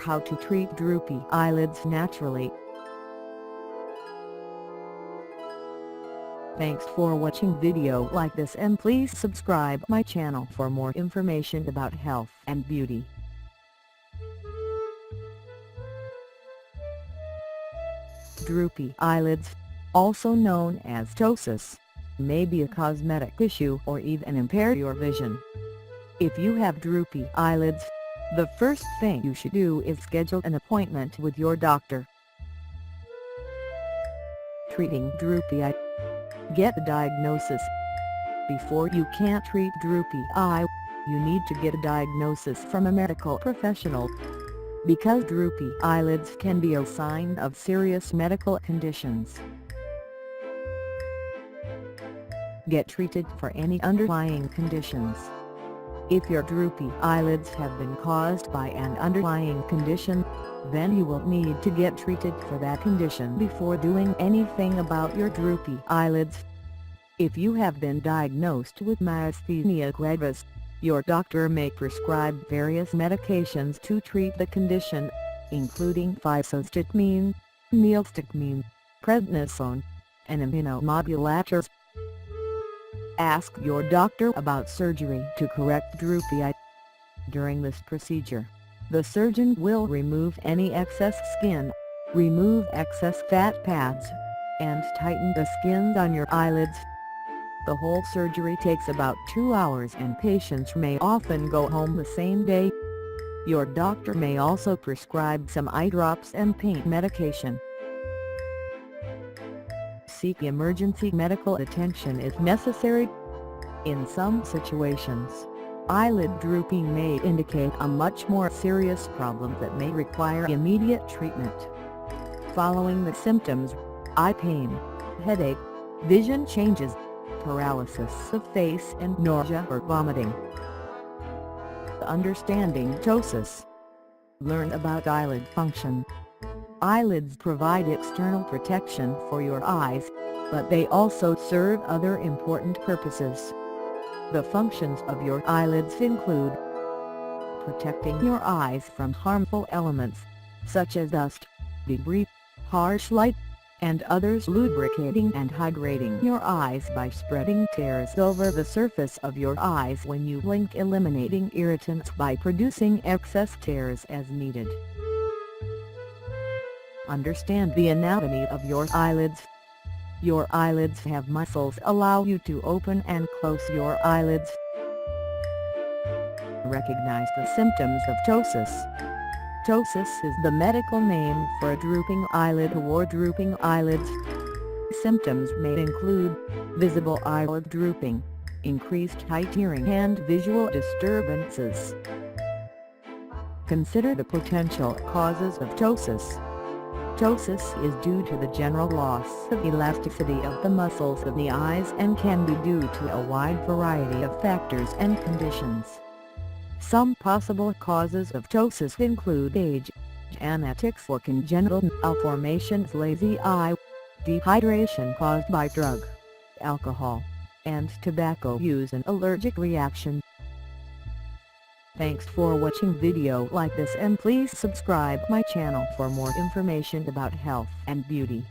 How to treat droopy eyelids naturally. Thanks for watching video like this, and please subscribe my channel for more information about health and beauty. Droopy eyelids, also known as ptosis, may be a cosmetic issue or even impair your vision. If you have droopy eyelids, the first thing you should do is schedule an appointment with your doctor. Treating droopy eye. Get a diagnosis. Before you can treat droopy eye, you need to get a diagnosis from a medical professional. Because droopy eyelids can be a sign of serious medical conditions. Get treated for any underlying conditions. If your droopy eyelids have been caused by an underlying condition, then you will need to get treated for that condition before doing anything about your droopy eyelids. If you have been diagnosed with myasthenia gravis, your doctor may prescribe various medications to treat the condition, including physostigmine, neostigmine, prednisone, and immunomodulators. Ask your doctor about surgery to correct droopy eye. During this procedure, the surgeon will remove any excess skin, remove excess fat pads, and tighten the skin on your eyelids. The whole surgery takes about 2 hours, and patients may often go home the same day. Your doctor may also prescribe some eye drops and pain medication. Seek emergency medical attention if necessary. In some situations, eyelid drooping may indicate a much more serious problem that may require immediate treatment. Following the symptoms: eye pain, headache, vision changes, paralysis of face, and nausea or vomiting. Understanding ptosis. Learn about eyelid function. Eyelids provide external protection for your eyes, but they also serve other important purposes. The functions of your eyelids include protecting your eyes from harmful elements, such as dust, debris, harsh light, and others, lubricating and hydrating your eyes by spreading tears over the surface of your eyes when you blink, eliminating irritants by producing excess tears as needed. Understand the anatomy of your eyelids. Your eyelids have muscles allow you to open and close your eyelids. Recognize the symptoms of ptosis. Ptosis is the medical name for a drooping eyelid or drooping eyelids. Symptoms may include visible eyelid drooping, increased height, hearing, and visual disturbances. Consider the potential causes of ptosis. Ptosis is due to the general loss of elasticity of the muscles of the eyes and can be due to a wide variety of factors and conditions. Some possible causes of ptosis include age, genetics or congenital malformations, lazy eye, dehydration caused by drug, alcohol, and tobacco use, and allergic reaction. Thanks for watching video like this, and please subscribe my channel for more information about health and beauty.